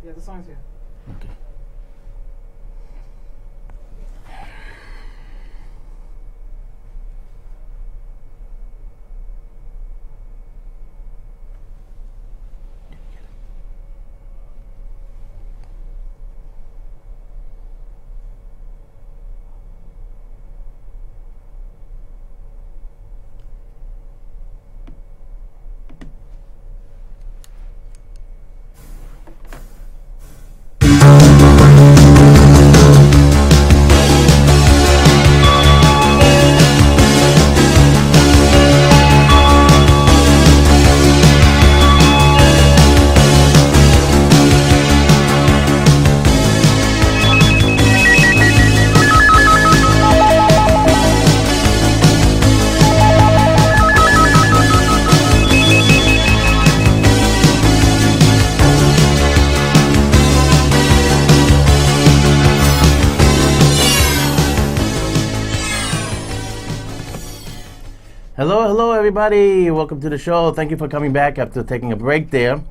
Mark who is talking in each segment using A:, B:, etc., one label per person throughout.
A: Yeah, the song's here.
B: Okay. Hello, everybody. Welcome to the show. Thank you for coming back after taking a break there. We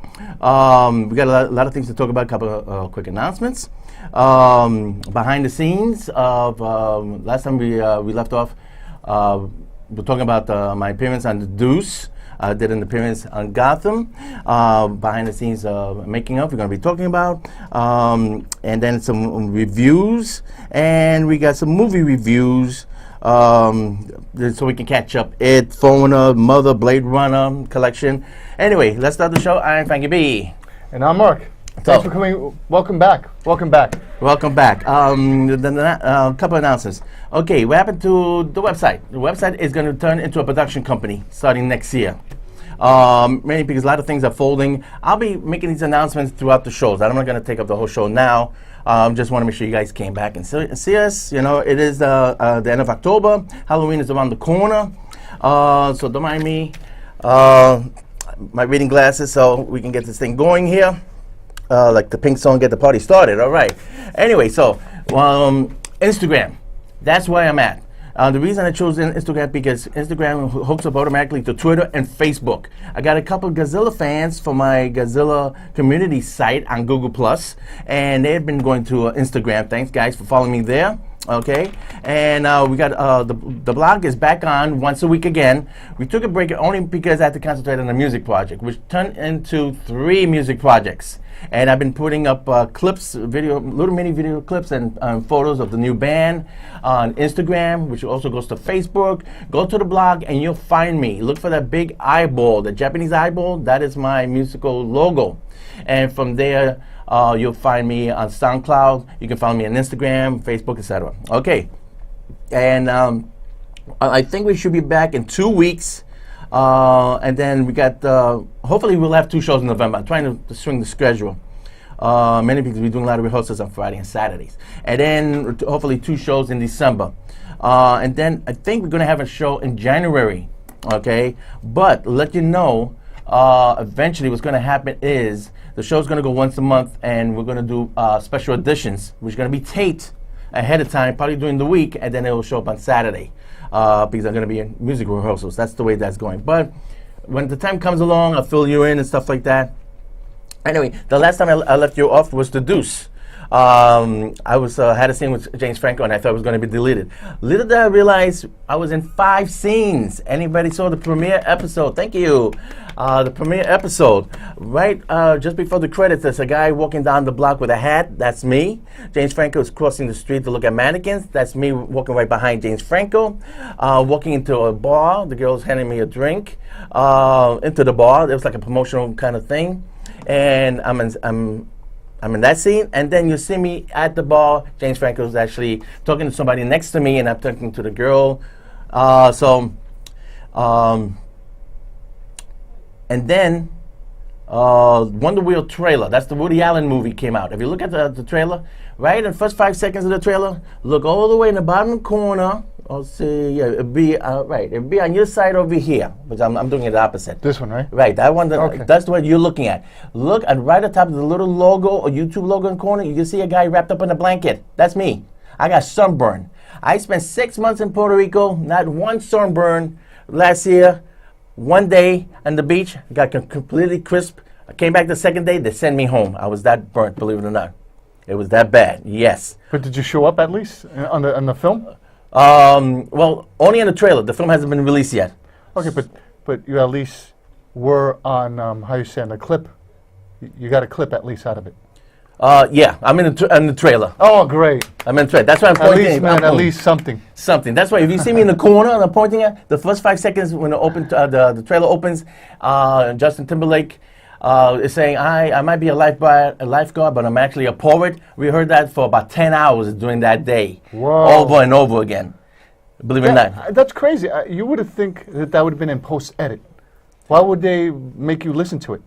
B: got a lot of things to talk about, a couple of quick announcements. Behind the scenes of last time we left off, we're talking about my appearance on the Deuce. I did an appearance on Gotham. Behind the scenes making up, we're going to be talking about. And then some reviews. And we got some movie reviews. So we can catch up. It, Phoner, Mother, Blade Runner collection. Anyway, let's start the show. I'm Frankie B.
C: And I'm Mark. Thanks for coming. Welcome back. Welcome back.
B: Welcome back. Couple announcements. Okay, what happened to the website? The website is going to turn into a production company starting next year. Mainly because a lot of things are folding. I'll be making these announcements throughout the shows. I'm not going to take up the whole show now. Just want to make sure you guys came back and see us. You know, it is the end of October. Halloween is around the corner. So don't mind me. My reading glasses so we can get this thing going here. Like the pink song, get the party started. All right. Anyway, so Instagram. That's where I'm at. The reason I chose Instagram because Instagram hooks up automatically to Twitter and Facebook. I got a couple of Godzilla fans for my Godzilla community site on Google+, and they've been going to Instagram. Thanks, guys, for following me there. Okay, and we got the blog is back on once a week again. We took a break only because I had to concentrate on the music project, which turned into 3 music projects. And I've been putting up clips, little mini video clips and photos of the new band on Instagram, which also goes to Facebook. Go to the blog and you'll find me. Look for that big eyeball, the Japanese eyeball. That is my musical logo. And from there, you'll find me on SoundCloud. You can find me on Instagram, Facebook, etc. Okay. And I think we should be back in 2 weeks. And then we got, hopefully we'll have 2 shows in November. I'm trying to swing the schedule. Many because we're doing a lot of rehearsals on Friday and Saturdays. And then hopefully 2 shows in December. And then I think we're going to have a show in January. Okay. But let you know, eventually what's going to happen is the show's going to go once a month and we're going to do special editions, which are going to be taped ahead of time, probably during the week, and then it will show up on Saturday. Because I'm going to be in music rehearsals. That's the way that's going. But when the time comes along, I'll fill you in and stuff like that. Anyway, the last time I left you off was the Deuce. I was had a scene with James Franco, and I thought it was going to be deleted. Little did I realize I was in 5 scenes. Anybody saw the premiere episode? Thank you. The premiere episode, right just before the credits, there's a guy walking down the block with a hat. That's me. James Franco is crossing the street to look at mannequins. That's me walking right behind James Franco. Walking into a bar. The girl's handing me a drink into the bar. It was like a promotional kind of thing. And I'm in that scene, and then you see me at the bar. James Franco's actually talking to somebody next to me, and I'm talking to the girl. And then Wonder Wheel trailer. That's the Woody Allen movie came out. If you look at the trailer, right in the first 5 seconds of the trailer, look all the way in the bottom corner. I'll see, yeah, it'd be right. It'd be on your side over here, because I'm doing it the opposite.
C: This one, right?
B: Right, that one.
C: Okay.
B: That's what you're looking at. Look at right at the top of the little logo or YouTube logo in the corner. You can see a guy wrapped up in a blanket. That's me. I got sunburn. I spent 6 months in Puerto Rico. Not one sunburn last year. One day on the beach, got completely crisp I came back the second day. They sent me home. I was that burnt, believe it or not. It was that bad. Yes.
C: But did you show up at least on the film?
B: Well, only in the trailer. The film hasn't been released yet.
C: Okay, but you at least were on how you say on the clip. You got a clip at least out of it.
B: Yeah, I'm in the trailer.
C: Oh, great.
B: I'm in the trailer. That's why I'm
C: At
B: pointing.
C: least, man, at least something.
B: Something. That's why if you see me in the corner and I'm pointing at the first 5 seconds when the trailer opens, Justin Timberlake is saying, I might be a lifeguard, but I'm actually a poet. We heard that for about 10 hours during that day.
C: Whoa.
B: Over and over again. Believe it or not.
C: That's crazy. You would have think that would have been in post-edit. Why would they make you listen to it?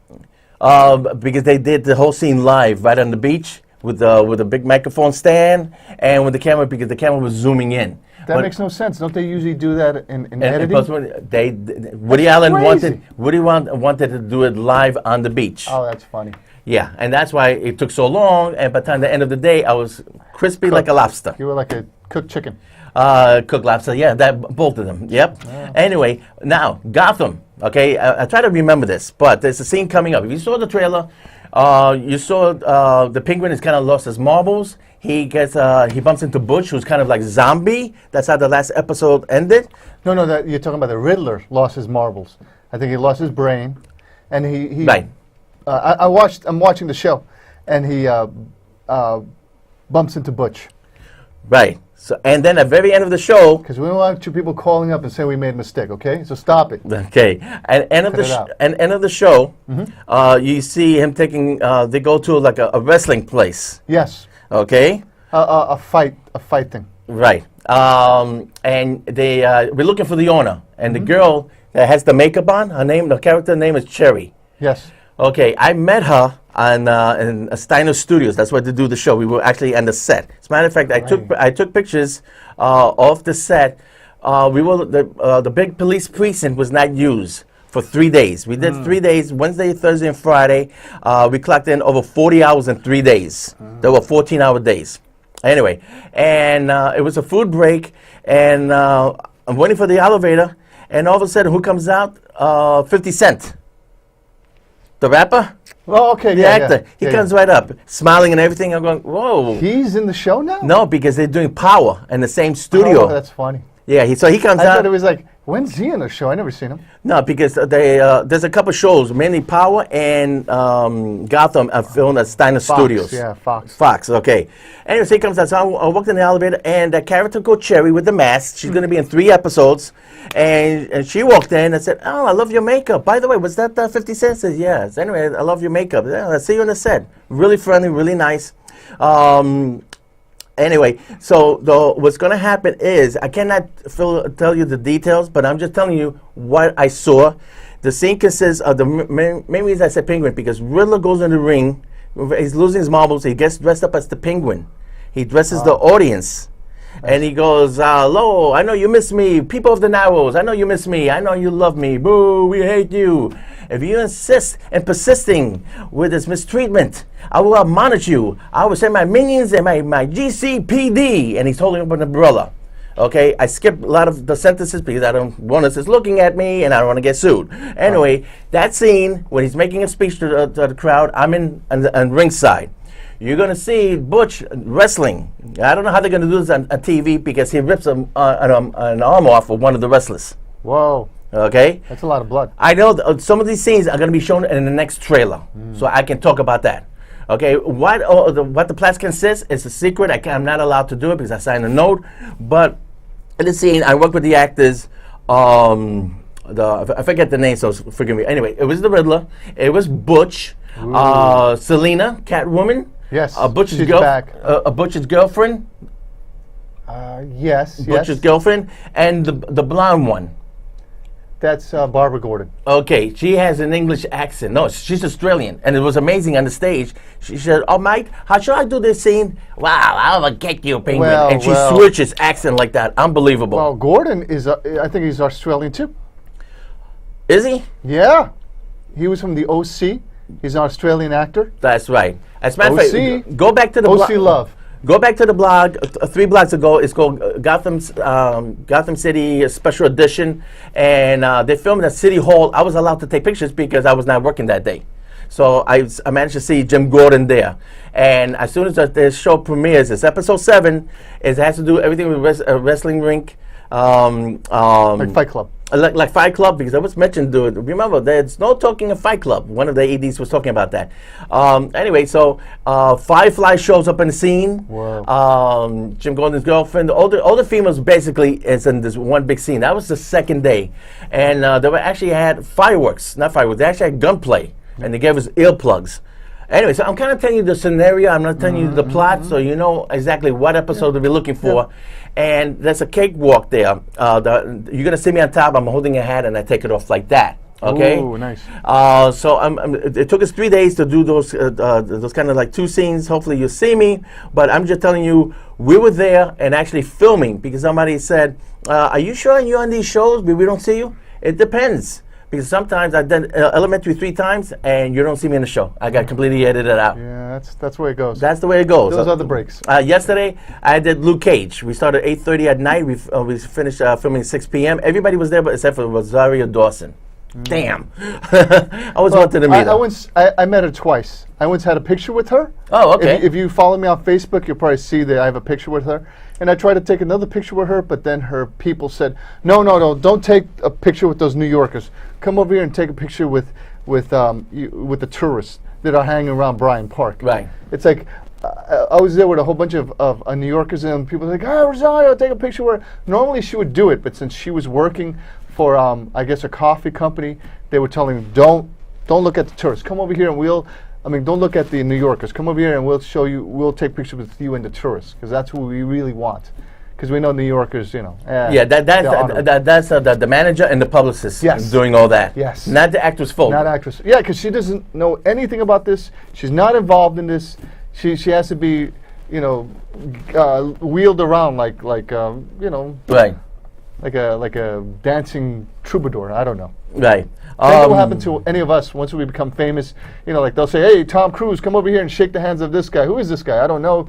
B: Because they did the whole scene live right on the beach with a big microphone stand and with the camera, because the camera was zooming in.
C: That makes no sense. Don't they usually do that in editing?
B: Woody Allen wanted to do it live on the beach.
C: Oh, that's funny.
B: Yeah, and that's why it took so long. And by the time the end of the day, I was crispy like a lobster.
C: You were like a cooked chicken.
B: Cooked lobster, yeah, both of them. Yep. Yeah. Anyway, now Gotham. Okay, I try to remember this, but there's a scene coming up. If you saw the trailer, you saw the Penguin is kind of lost his marbles. He bumps into Butch, who's kind of like zombie. That's how the last episode ended.
C: No, you're talking about the Riddler lost his marbles. I think he lost his brain, and he
B: right.
C: I'm watching the show, and he bumps into Butch.
B: Right. So, and then at the very end of the show,
C: because we don't want two people calling up and saying we made a mistake. Okay, so stop it.
B: Okay. At end of the show, you see him taking. They go to like a wrestling place.
C: Yes.
B: Okay.
C: A fight thing.
B: Right. And we're looking for the owner, and the girl that has the makeup on. The character name is Cherry.
C: Yes.
B: Okay, I met her in Steiner Studios. That's where they do the show. We were actually on the set. As a matter of fact, I took pictures of the set. The big police precinct was not used for 3 days. We did 3 days, Wednesday, Thursday, and Friday. We clocked in over 40 hours in 3 days. There were 14-hour days. Anyway, and it was a food break, and I'm waiting for the elevator, and all of a sudden, who comes out? 50 Cent. The rapper?
C: Oh, okay,
B: the actor. He comes right up, smiling and everything. I'm going, whoa.
C: He's in the show now?
B: No, because they're doing Power in the same studio.
C: Oh, that's funny.
B: Yeah, so he comes out.
C: I thought it was like, when's he in the show? I never seen him.
B: No, because there's a couple shows, mainly Power and Gotham, are filmed at Steiner Studios.
C: Yeah, Fox.
B: Fox, okay. Anyway, so he comes out. So I walked in the elevator, and that character called Cherry with the mask, she's going to be in 3 episodes. And she walked in and said, "Oh, I love your makeup. By the way, was that 50 Cent?" I said, "Yes." Anyway, I love your makeup. Yeah, I'll see you on the set. Really friendly, really nice. Anyway, so what's going to happen is, I cannot tell you the details, but I'm just telling you what I saw. The scene consists of the main reason I said Penguin, because Riddler goes in the ring. He's losing his marbles. He gets dressed up as the Penguin. He dresses the audience. And he goes, "Hello, I know you miss me. People of the Narrows, I know you miss me. I know you love me. Boo, we hate you. If you insist and persisting with this mistreatment, I will admonish you. I will send my minions and my GCPD." And he's holding up an umbrella. Okay, I skipped a lot of the sentences because I don't want us looking at me and I don't want to get sued. Anyway, that scene, when he's making a speech to the crowd, I'm in ringside. You're going to see Butch wrestling. I don't know how they're going to do this on TV, because he rips an arm off of one of the wrestlers.
C: Whoa.
B: Okay?
C: That's a lot of blood.
B: I know some of these scenes are going to be shown in the next trailer, so I can talk about that. Okay, what the plot consists is a secret. I'm not allowed to do it because I signed a note. But in the scene, I worked with the actors. I forget the name, so forgive me. Anyway, it was the Riddler. It was Butch. Selena, Catwoman.
C: Yes,
B: Butch's Butch's girlfriend.
C: Yes.
B: Butch's girlfriend, and the blonde one.
C: That's Barbara Gordon.
B: Okay, she has an English accent. No, she's Australian, and it was amazing on the stage. She said, "Oh, mate, how should I do this scene?" "Wow, I'll get you, Penguin." And she switches accent like that. Unbelievable.
C: Well, Gordon is, I think he's Australian too.
B: Is he?
C: Yeah, he was from the OC. He's an Australian actor.
B: That's right. As a matter of fact, go back to the
C: OC Love.
B: Go back to the blog 3 blogs ago. It's called Gotham City Special Edition, and they filmed at City Hall. I was allowed to take pictures because I was not working that day. So I managed to see Jim Gordon there. And as soon as the show premieres, it's episode 7. It has to do everything with wrestling rink.
C: Like Fight Club.
B: Like Fight Club, because I was mentioned, dude. Remember, there's no talking of Fight Club. One of the ADs was talking about that. Anyway, so Firefly shows up in the scene.
C: Whoa.
B: Jim Gordon's girlfriend, all the females basically is in this one big scene. That was the second day, and they were actually had fireworks, not fireworks. They actually had gunplay, and they gave us earplugs. Anyway, so I'm kind of telling you the scenario. I'm not telling you the plot, so you know exactly what episode to be looking for. And there's a cakewalk there. You're going to see me on top. I'm holding a hat, and I take it off like that. Okay?
C: Ooh, nice.
B: So it took us 3 days to do those kind of like 2 scenes. Hopefully you'll see me. But I'm just telling you, we were there and actually filming because somebody said, are you sure you're on these shows, but we don't see you? It depends. Because sometimes I've done elementary 3 times and you don't see me in the show. I got completely edited out.
C: Yeah, that's the way it goes.
B: That's the way it goes.
C: Those are the breaks.
B: Yesterday, I did Luke Cage. We started at 8:30 at night. We finished filming at 6 p.m. Everybody was there, but except for Rosario Dawson. Damn. I always wanted to meet her.
C: I met her twice. I once had a picture with her.
B: Oh, okay.
C: If you follow me on Facebook, you'll probably see that I have a picture with her. And I tried to take another picture with her, but then her people said, no, don't take a picture with those New Yorkers. Come over here and take a picture with the tourists that are hanging around Bryant Park.
B: Right.
C: It's like, I was there with a whole bunch of New Yorkers, and people were like, Rosario, take a picture with her. Normally she would do it, but since she was working for, I guess, a coffee company, they were telling me, don't look at the tourists. Come over here and don't look at the New Yorkers. Come over here and we'll take pictures with you and the tourists, because that's who we really want. Because we know New Yorkers, you know.
B: Yeah, that's the manager and the publicist doing all that.
C: Yes.
B: Not the actress folk.
C: Not actress. Yeah, because she doesn't know anything about this. She's not involved in this. She has to be, you know, wheeled around like you know.
B: Right.
C: Like a dancing troubadour. I don't know.
B: Right.
C: What will happen to any of us once we become famous? You know, like they'll say, "Hey, Tom Cruise, come over here and shake the hands of this guy." Who is this guy? I don't know.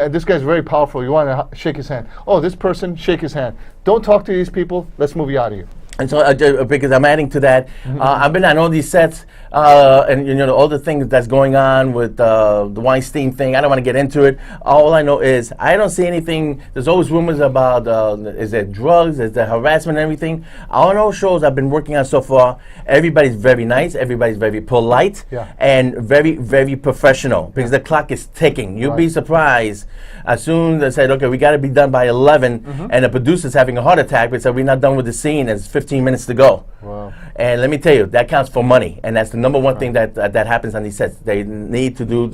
C: This guy's very powerful. You want to shake his hand. Oh, this person, shake his hand. Don't talk to these people. Let's move you out of here.
B: And so, because I'm adding to that, I've been on all these sets, and you know all the things that's going on with the Weinstein thing. I don't want to get into it. All I know is I don't see anything. There's always rumors about is there drugs, is there harassment, and everything. All those shows I've been working on so far, everybody's very nice, everybody's very polite, and very, very professional because the clock is ticking. You'll be surprised as soon as they said, okay, we got to be done by 11, and the producer's having a heart attack because we're not done with the scene. It's 15 minutes to go.
C: Wow.
B: And let me tell you, that counts for money, and that's the number one thing that happens on these sets. They need to do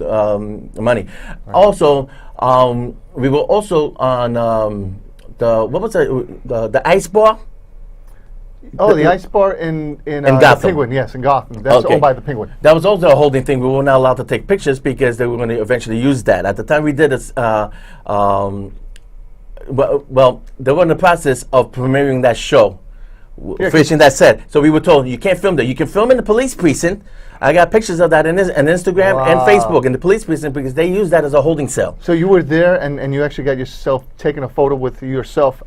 B: money. Right. Also, we were also on the ice bar.
C: Oh, the ice bar in
B: Gotham.
C: The Penguin, yes, in Gotham. That's owned by the Penguin.
B: That was also a holding thing. We were not allowed to take pictures because they were going to eventually use that. At the time we did this, well, they were in the process of premiering that show, finishing that set. So we were told, you can't film there. You can film in the police precinct. I got pictures of that in Instagram and Facebook in the police precinct because they use that as a holding cell.
C: So you were there and you actually got yourself taking a photo with yourself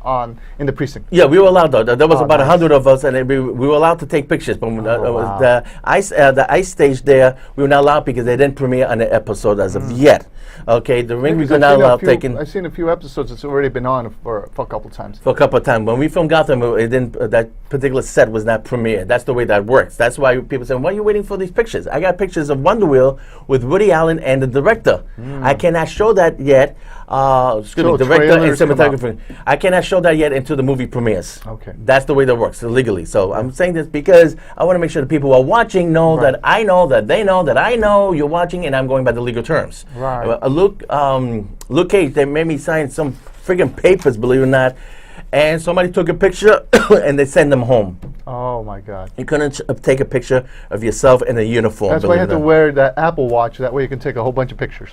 C: in the precinct?
B: Yeah, we were allowed though. There was about 100 of us, and we were allowed to take pictures. But the ice stage there, we were not allowed because they didn't premiere on the episode as of yet. Okay, the ring we were not allowed taking.
C: I've seen a few episodes. It's already been on for a couple of times.
B: For a couple of times. When we filmed Gotham, it didn't. That particular set was not premiered. That's the way that works. That's why people say, "Why are you waiting for these pictures?" I got pictures of Wonder Wheel with Woody Allen and the director. I cannot show that yet. Director and cinematographer. I cannot show that yet until the movie premieres.
C: Okay.
B: That's the way that works legally. So I'm saying this because I want to make sure the people who are watching know that I know that they know that I know you're watching, and I'm going by the legal terms.
C: Right.
B: Luke Cage, they made me sign some friggin' papers, believe it or not, and somebody took a picture and they sent them home.
C: Oh my God!
B: You couldn't take a picture of yourself in a uniform.
C: That's why you have to wear that Apple Watch. That way you can take a whole bunch of pictures.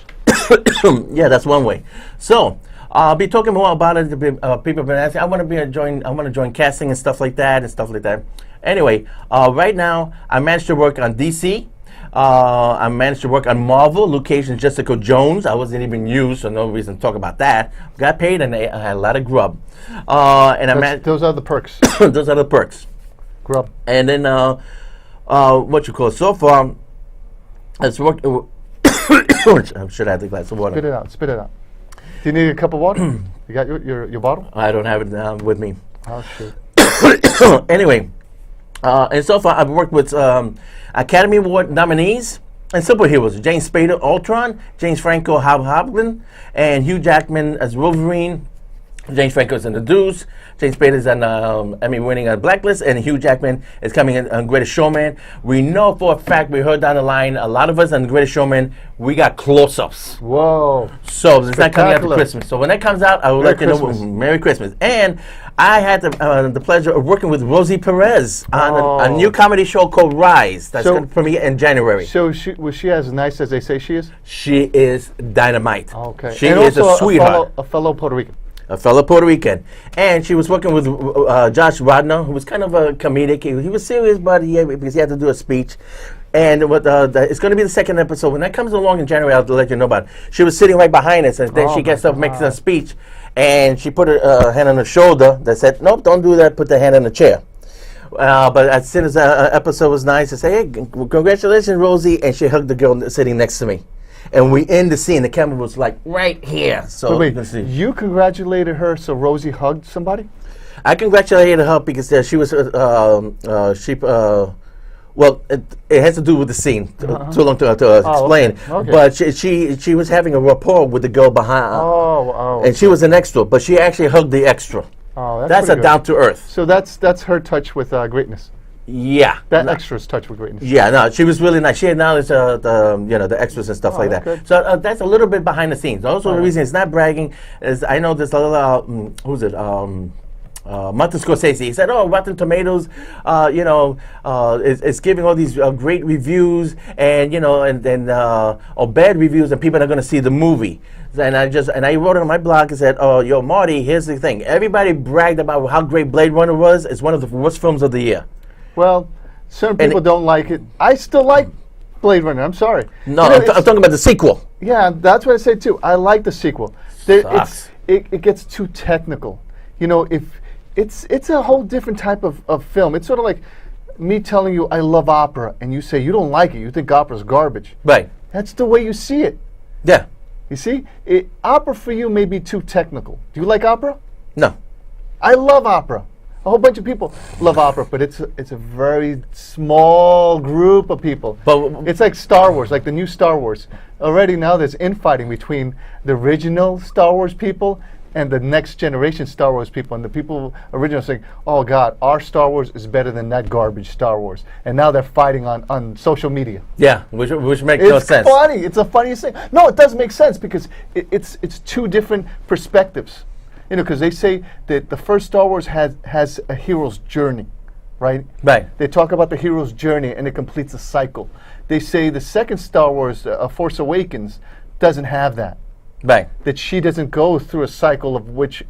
B: Yeah, that's one way. So I'll be talking more about it. People have been asking. I want to join casting and stuff like that Anyway, right now I managed to work on DC. I managed to work on Marvel, Luke Cage and Jessica Jones. I wasn't even used, so no reason to talk about that. Got paid and I had a lot of grub.
C: Those are the perks.
B: Those are the perks.
C: Grub.
B: And then so far, It's worked. I should have the glass of water.
C: Spit it out. Spit it out. Do you need a cup of water? You got your bottle?
B: I don't have it with me.
C: Oh shoot.
B: Anyway, and so far I've worked with Academy Award nominees and superheroes: James Spader, Ultron; James Franco, Hobgoblin; and Hugh Jackman as Wolverine. James Franco is in The Deuce. James Spader is on Emmy-winning Blacklist, and Hugh Jackman is coming in on Greatest Showman. We know for a fact, we heard down the line, a lot of us on Greatest Showman, we got close-ups.
C: Whoa.
B: So it's not coming out for Christmas. So when that comes out, I will let you know. Merry Christmas. And I had the pleasure of working with Rosie Perez on a new comedy show called Rise. That's going to premiere in January.
C: So was she as nice as they say she is?
B: She is dynamite.
C: Okay.
B: She is a sweetheart.
C: A fellow Puerto Rican.
B: A fellow Puerto Rican. And she was working with Josh Radnor, who was kind of a comedic. He was serious, but because he had to do a speech. And it's going to be the second episode. When that comes along in January, I'll let you know about it. She was sitting right behind us, and then she gets up, makes a speech, and she put her hand on her shoulder that said, "Nope, don't do that. Put the hand on the chair." But as soon as the episode was nice, I say, "Hey, congratulations, Rosie," and she hugged the girl sitting next to me. And we end the scene. The camera was like right here. So
C: wait, you congratulated her, so Rosie hugged somebody?
B: I congratulated her because she was well, it has to do with the scene. Too long to explain.
C: Okay.
B: But she was having a rapport with the girl behind. And she was an extra, but she actually hugged the extra.
C: Oh,
B: that's a down to earth.
C: So that's her touch with greatness.
B: Yeah,
C: that extra's touch with greatness.
B: Yeah, no, she was really nice. She acknowledged the extras and stuff like that.
C: Good.
B: So that's a little bit behind the scenes. Also, the reason it's not bragging is I know there's a little who's it? Martin Scorsese. He said, "Oh, Rotten Tomatoes, it's giving all these great reviews and or bad reviews, and people are going to see the movie." And I wrote it on my blog and said, "Oh, yo, Marty, here's the thing. Everybody bragged about how great Blade Runner was. It's one of the worst films of the year."
C: Well, certain people don't like it. I still like Blade Runner. I'm sorry.
B: No, I'm talking about the sequel.
C: Yeah, that's what I say too. I like the sequel. It gets too technical. If it's a whole different type of film. It's sort of like me telling you I love opera, and you say you don't like it. You think opera's garbage.
B: Right.
C: That's the way you see it.
B: Yeah.
C: You see, opera for you may be too technical. Do you like opera?
B: No.
C: I love opera. A whole bunch of people love opera, but it's a very small group of people. But it's like Star Wars, like the new Star Wars. Already now there's infighting between the original Star Wars people and the next generation Star Wars people. And the people originally saying, "Oh God, our Star Wars is better than that garbage Star Wars." And now they're fighting on social media.
B: Yeah, which makes no sense.
C: It's funny. It's the funniest thing. No, it does make sense because it's two different perspectives. Because they say that the first Star Wars has a hero's journey, right?
B: Right.
C: They talk about the hero's journey and it completes a cycle. They say the second Star Wars, Force Awakens, doesn't have that.
B: Right.
C: That she doesn't go through a cycle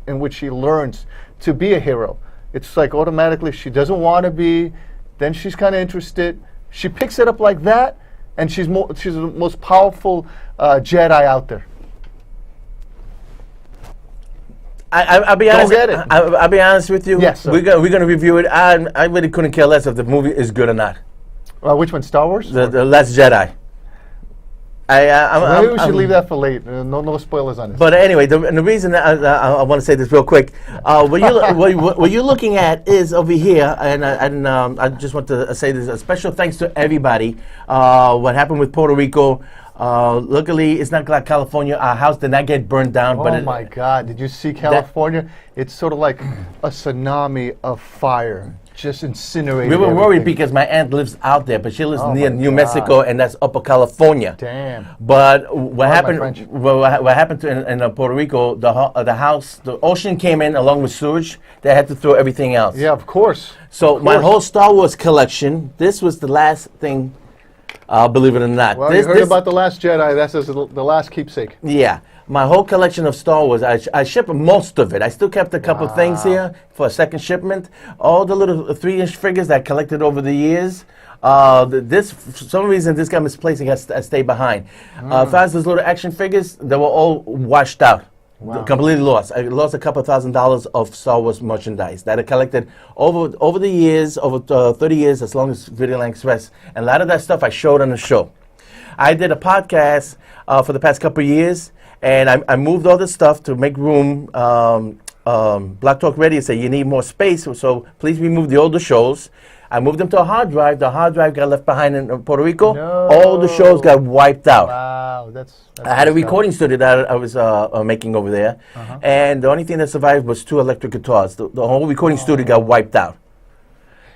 C: in which she learns to be a hero. It's like automatically she doesn't want to be, then she's kind of interested. She picks it up like that, and she's the most powerful Jedi out there.
B: I'll be honest.
C: Don't get it.
B: I'll be honest with you.
C: Yes, sir.
B: We're gonna review it. I really couldn't care less if the movie is good or not.
C: Which one, Star Wars?
B: The Last Jedi.
C: Maybe we should leave that for late. No spoilers on this.
B: But anyway, the reason I want to say this real quick, what you're looking at is over here, and I just want to say this: a special thanks to everybody. What happened with Puerto Rico? Luckily, it's not like California. Our house did not get burned down.
C: Oh my God! Did you see California? It's sort of like a tsunami of fire, just incinerated.
B: We were worried because my aunt lives out there, but she lives near New Mexico, and that's Upper California.
C: Damn.
B: But what happened? What happened in Puerto Rico? The house, the ocean came in along with sewage. They had to throw everything else.
C: Yeah, of course.
B: So my whole Star Wars collection. This was the last thing. Believe it or not.
C: Well, you heard about The Last Jedi. That's the last keepsake.
B: Yeah. My whole collection of Star Wars, I shipped most of it. I still kept a couple of things here for a second shipment. All the little 3-inch figures that I collected over the years. For some reason, this got misplaced and I stayed behind. As far as those little action figures, they were all washed out. Wow. Completely lost. I lost a couple $1,000s of Star Wars merchandise that I collected over the years, over 30 years, as long as Videoland Express. And a lot of that stuff I showed on the show. I did a podcast for the past couple of years, and I moved all this stuff to make room. Black Talk Radio said you need more space, so please remove the older shows. I moved them to a hard drive. The hard drive got left behind in Puerto Rico.
C: No.
B: All the shows got wiped out.
C: Wow, that's
B: I had a recording studio that I was making over there, and the only thing that survived was 2 electric guitars. The whole recording studio got wiped out.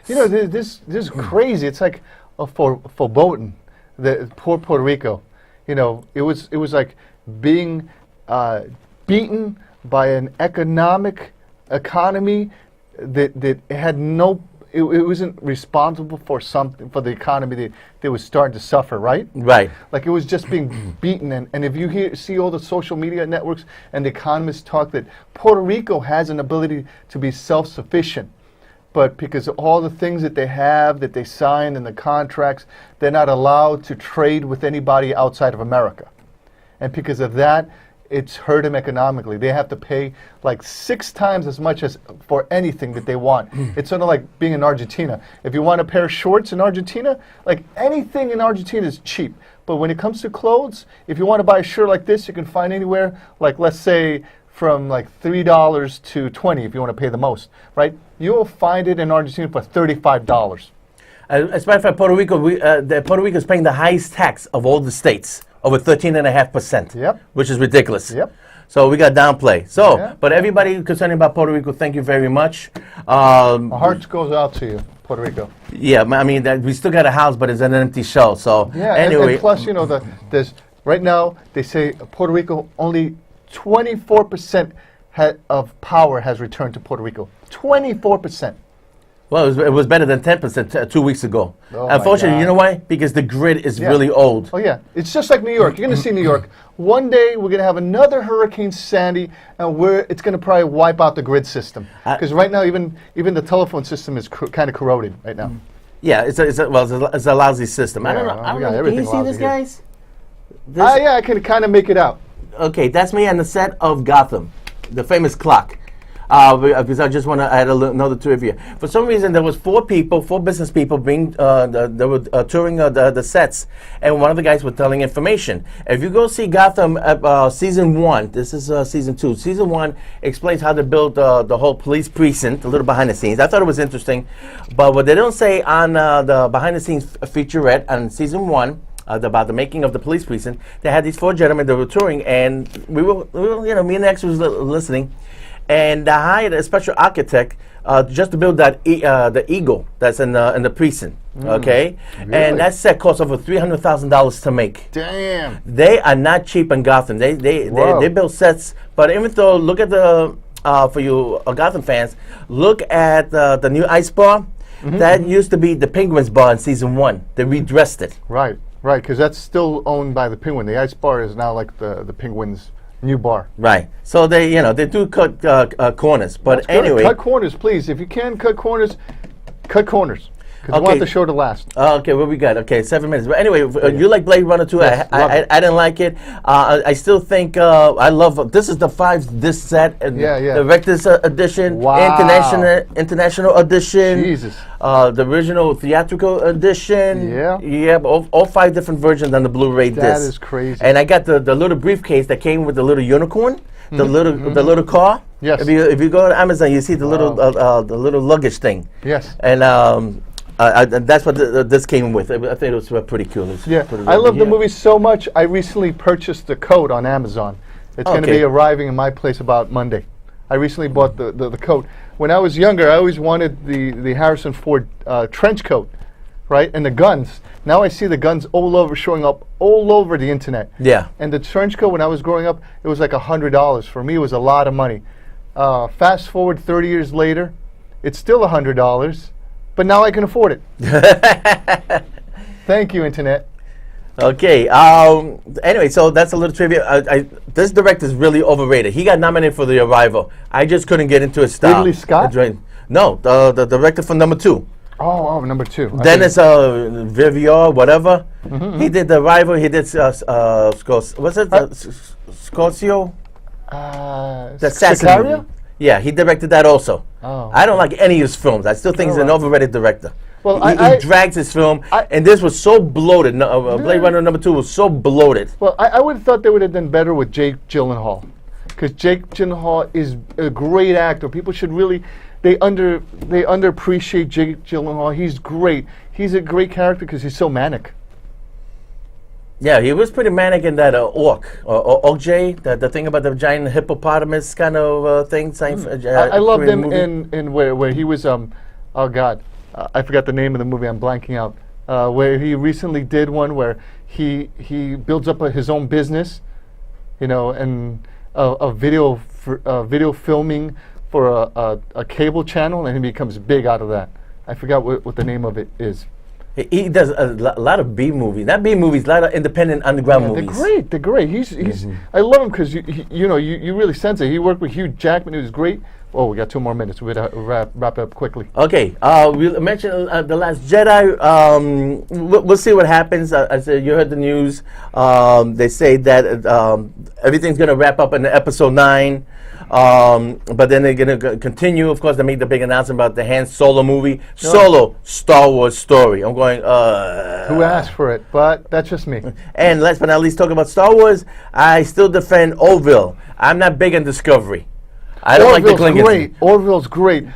C: You know, this is crazy. It's like foreboding. The poor Puerto Rico. You know, it was like being beaten by an economy that had no. It wasn't responsible for something for the economy that was starting to suffer, right?
B: Right.
C: Like it was just being beaten, and if you see all the social media networks and the economists talk that Puerto Rico has an ability to be self-sufficient, but because of all the things that they have, that they signed in the contracts, they're not allowed to trade with anybody outside of America, and because of that, it's hurt them economically. They have to pay like 6 times as much as for anything that they want. It's sort of like being in Argentina. If you want a pair of shorts in Argentina, like anything in Argentina is cheap. But when it comes to clothes, if you want to buy a shirt like this, you can find anywhere, like let's say from like $3 to $20 if you want to pay the most, right? You will find it in Argentina for $35.
B: As a matter of fact, Puerto Rico is paying the highest tax of all the states, over 13.5%.
C: Yep.
B: Which is ridiculous.
C: Yep.
B: So we got downplay. So,
C: Yeah.
B: but everybody concerned about Puerto Rico, thank you very much.
C: My heart goes out to you, Puerto Rico.
B: Yeah, I mean, we still got a house, but it's an empty shell. So,
C: Yeah,
B: anyway.
C: and plus, you know, there's right now they say Puerto Rico only 24% of power has returned to Puerto Rico. 24%.
B: Well, it was better than 10% 2 weeks ago.
C: Oh,
B: Unfortunately,
C: my
B: you know why? Because the grid is really old.
C: Oh yeah, it's just like New York. You're going to see New York. One day we're going to have another Hurricane Sandy, and it's going to probably wipe out the grid system. Because right now, even the telephone system is kind of corroded right now.
B: Yeah, it's a lousy system. I don't know.
C: we got
B: Can you
C: everything
B: see
C: lousy
B: this,
C: here.
B: guys?
C: Yeah, I can kind of make it out.
B: Okay, that's me on the set of Gotham, the famous clock. Because I just want to add another trivia. For some reason, there was 4 business people they were touring the sets, and one of the guys was telling information. If you go see Gotham season 1, this is season 2. Season 1 explains how they built the whole police precinct, a little behind the scenes. I thought it was interesting, but what they don't say on the behind the scenes featurette on season 1. About the making of the police precinct, they had these 4 gentlemen that were touring, and we were me and the ex was listening, and they hired a special architect just to build that the eagle that's in the precinct. Okay,
C: really?
B: And that set cost over $300,000 to make.
C: Damn.
B: They are not cheap in Gotham. They build sets, but even though look at the for you Gotham fans, look at the new ice bar. That used to be the Penguins bar in season 1. They redressed it.
C: Right, because that's still owned by the Penguin. The Ice Bar is now like the Penguins' new bar.
B: Right. So they do cut corners. But
C: That's good.
B: anyway.
C: Cut corners, please. If you can cut corners, cut corners. Because we want the show to last.
B: Okay, what we got? Okay, 7 minutes. But anyway, you like Blade Runner 2.
C: Yes,
B: I didn't like it. I still think I love this is the 5 disc set. And
C: Yeah.
B: The Director's edition,
C: Wow.
B: international edition.
C: Jesus.
B: The original theatrical edition.
C: Yeah.
B: Yeah, all 5 different versions on the Blu-ray disc.
C: That is crazy.
B: And I got the little briefcase that came with the little unicorn, the little car.
C: Yes.
B: If you go to Amazon, you see the little luggage thing.
C: Yes.
B: And that's what this came with. I think it was pretty cool.
C: Yeah, I love the movie so much. I recently purchased the coat on Amazon. It's going to be arriving in my place about Monday. I recently bought the coat. When I was younger, I always wanted the Harrison Ford trench coat, right? And the guns. Now I see the guns showing up all over the internet.
B: Yeah.
C: And the trench coat, when I was growing up, it was like $100. For me, it was a lot of money. Fast forward 30 years later, it's still $100. But now I can afford it. Thank you, Internet.
B: Okay. Anyway, so that's a little trivia. This director is really overrated. He got nominated for The Arrival. I just couldn't get into his style.
C: Ridley Scott?
B: No, the director for number 2.
C: Oh, number 2.
B: Dennis Vivier, whatever. He did The Arrival. He did what's it? Scorpio. The Assassin
C: Sicario?
B: movie. Yeah, he directed that also.
C: Oh.
B: I don't like any of his films. I still think he's an overrated director.
C: Well,
B: he drags his film, and this was so bloated. Blade Runner #2 was so bloated.
C: Well, I would have thought they would have done better with Jake Gyllenhaal, because Jake Gyllenhaal is a great actor. People should really, they underappreciate Jake Gyllenhaal. He's great. He's a great character because he's so manic.
B: Yeah, he was pretty manic in that Ork-J, the thing about the giant hippopotamus kind of thing.
C: I loved him in where he was, oh God, I forgot the name of the movie, I'm blanking out, where he recently did one where he builds up his own business, and a video filming for a cable channel, and he becomes big out of that. I forgot what the name of it is.
B: He does a lot of B movies. Not B movies, a lot of independent underground movies.
C: They're great. He's I love him because you really sense it. He worked with Hugh Jackman, who was great. Oh, we got 2 more minutes. We'll wrap it up quickly.
B: Okay, we mentioned The Last Jedi. We'll see what happens. You heard the news. They say that everything's going to wrap up in Episode 9. But then they're going to continue. Of course, they made the big announcement about the Han Solo movie. Solo, Star Wars story. I'm going,
C: Who asked for it? But that's just me.
B: And last but not least, talking about Star Wars, I still defend Orville. I'm not big on Discovery. I don't like the Klingons.
C: Great. Orville's great.
B: We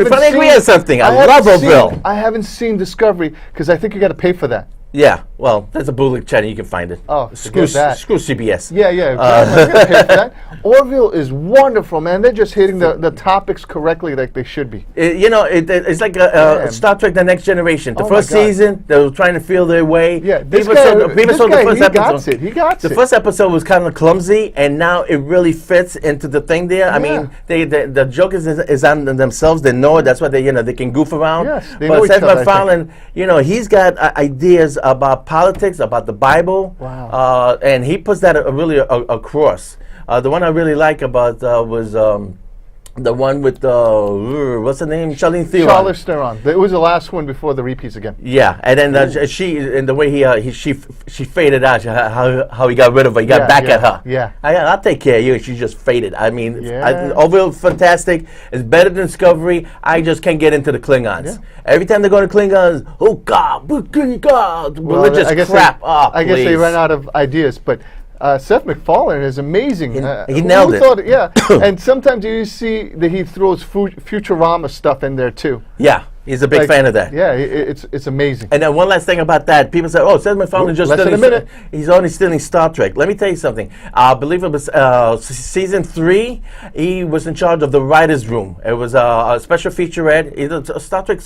B: finally agree on something. I love Orville.
C: I haven't seen Discovery because I think you got to pay for that.
B: Yeah, well, that's a bootleg channel. You can find it.
C: Oh,
B: screw CBS.
C: Yeah. I'm gonna pay for that. Orville is wonderful, man. They're just hitting the topics correctly like they should be.
B: It's like Star Trek: The Next Generation. The first season, they were trying to feel their way.
C: Yeah, he got it.
B: The first episode was kind of clumsy, and now it really fits into the thing there. Yeah. I mean, the joke is on themselves. They know it. That's why they can goof around.
C: Yes, they know each
B: Seth
C: other,
B: MacFarlane, he's got ideas about politics, about the Bible.
C: Wow.
B: And he puts that really across. The one I really like about was the one with what's her name? Charlize Theron.
C: Charlize Theron. It was the last one before the repeats again.
B: Yeah, and then she, in the way she faded out, how he got rid of her, he got back at her.
C: Yeah,
B: I'll take care of you. She just faded. I mean, Orville, fantastic. It's better than Discovery. I just can't get into the Klingons. Yeah. Every time they go to Klingons, oh God, religious crap.
C: I guess they ran out of ideas, but. Seth MacFarlane is amazing.
B: He nailed it.
C: Yeah, and sometimes you see that he throws Futurama stuff in there too.
B: Yeah, he's a big fan of that.
C: Yeah, it's amazing.
B: And then one last thing about that, people say, "Oh, Seth MacFarlane just he's only stealing Star Trek." Let me tell you something. I believe it was season 3. He was in charge of the writers' room. It was a special featurette, either Star Trek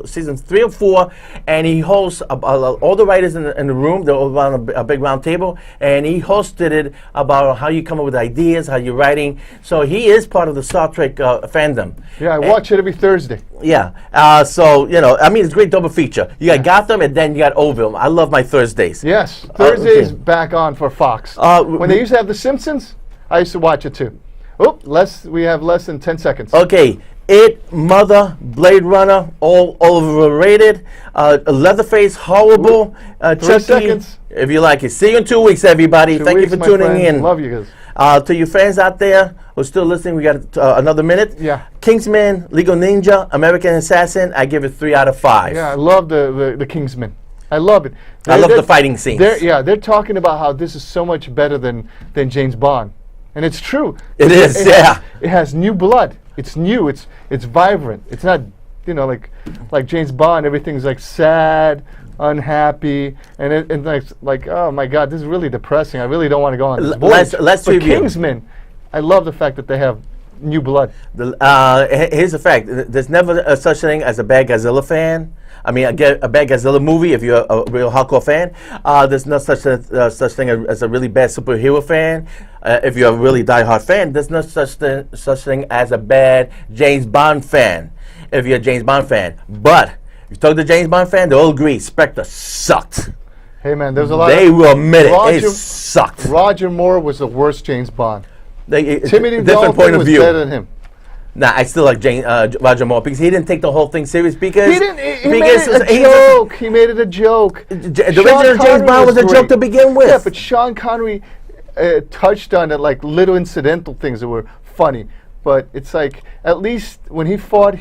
B: season 3 or 4, and he hosts all the writers in the room. They're all around a big round table, and he hosted it about how you come up with ideas, how you're writing. So he is part of the Star Trek fandom.
C: Yeah, I watch it every Thursday.
B: Yeah. So, I mean, it's a great double feature. You got Gotham, and then you got Orville. I love my Thursdays.
C: Yes. Thursdays back on for Fox. When they used to have The Simpsons, I used to watch it too. Oh, we have less than 10 seconds.
B: Okay. It, Mother, Blade Runner, all overrated. Leatherface, horrible.
C: 3 seconds.
B: If you like it. See you in 2 weeks, everybody. Thank you for tuning in.
C: Love you guys.
B: To your fans out there who are still listening, we got another minute.
C: Yeah.
B: Kingsman, Legal Ninja, American Assassin, I give it 3 out of 5.
C: Yeah, I love the Kingsman. I love it.
B: I love the fighting scenes.
C: They're talking about how this is so much better than James Bond. And it's true.
B: It is.
C: It has new blood. It's new. It's vibrant. It's not, like James Bond, everything's like sad, unhappy, and like oh my God, this is really depressing. I really don't want to go on this voyage.
B: Let's
C: but Kingsman, I love the fact that they have new blood.
B: Here's the fact: there's never a such thing as a bad Godzilla fan. I mean, a bad Godzilla movie if you're a real hardcore fan. There's no such thing as a really bad superhero fan. If you're a really diehard fan, there's no such thing as a bad James Bond fan. If you're a James Bond fan, but if you talk to James Bond fan, they all agree Spectre sucked.
C: Hey man, there's a lot.
B: They will admit it. It sucked.
C: Roger Moore was the worst James Bond.
B: Timothy different point of view.
C: Better than him.
B: Nah, I still like Roger Moore because he didn't take the whole thing serious because
C: he made it a joke. He made it a joke.
B: The original James Bond was a joke to begin with.
C: Yeah, but Sean Connery touched on it like little incidental things that were funny. But it's like at least when he fought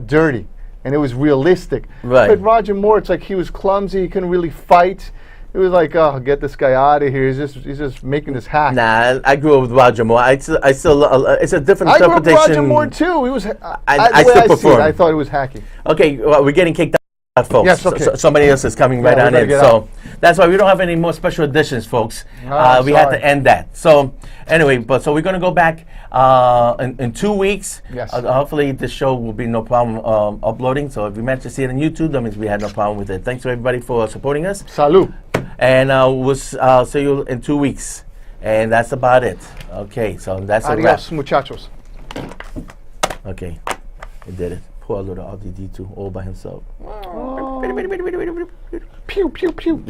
C: dirty. and it was realistic.
B: Right.
C: But Roger Moore, it's like he was clumsy. He couldn't really fight. It was like, oh, get this guy out of here. He's just making this hack.
B: Nah, I grew up with Roger Moore. I still it's a different
C: I grew up with
B: interpretation.
C: Roger Moore too. He was.
B: I
C: the way
B: still
C: I
B: prefer
C: see it,
B: him.
C: I thought it was hacky.
B: Okay, well, we're getting kicked out, folks.
C: Yes, okay.
B: So somebody else is coming right
C: we
B: on
C: better
B: in.
C: get
B: So
C: out.
B: that's why we don't have any more special editions, folks. We had
C: sorry.
B: to end that. So anyway, so we're gonna go back in 2 weeks.
C: Yes.
B: Hopefully this show will be no problem uploading. So if you managed to see it on YouTube, that means we had no problem with it. Thanks to everybody for supporting us.
C: Salud.
B: And we'll see you in 2 weeks. And that's about it. Okay, so that's a wrap.
C: Adios, muchachos.
B: Okay, I did it. Poor little RDD2 all by himself.
C: Pew, pew, pew.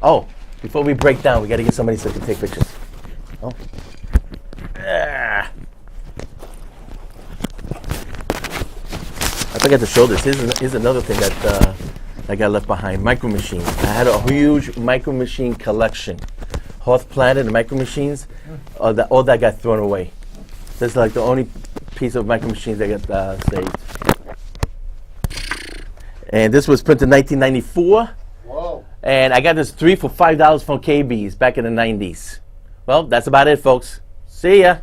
B: Oh, before we break down, we got to get somebody so we can take pictures. Oh. Ah. I forgot to show this. Here's another thing that I got left behind. Micro Machines. I had a huge Micro Machine collection. Hoth Planet and Micro Machines, all that got thrown away. This is like the only piece of Micro Machines that got saved. And this was printed in 1994.
C: Whoa.
B: And I got this 3 for $5 from KB's back in the 90s. Well, that's about it, folks. See ya.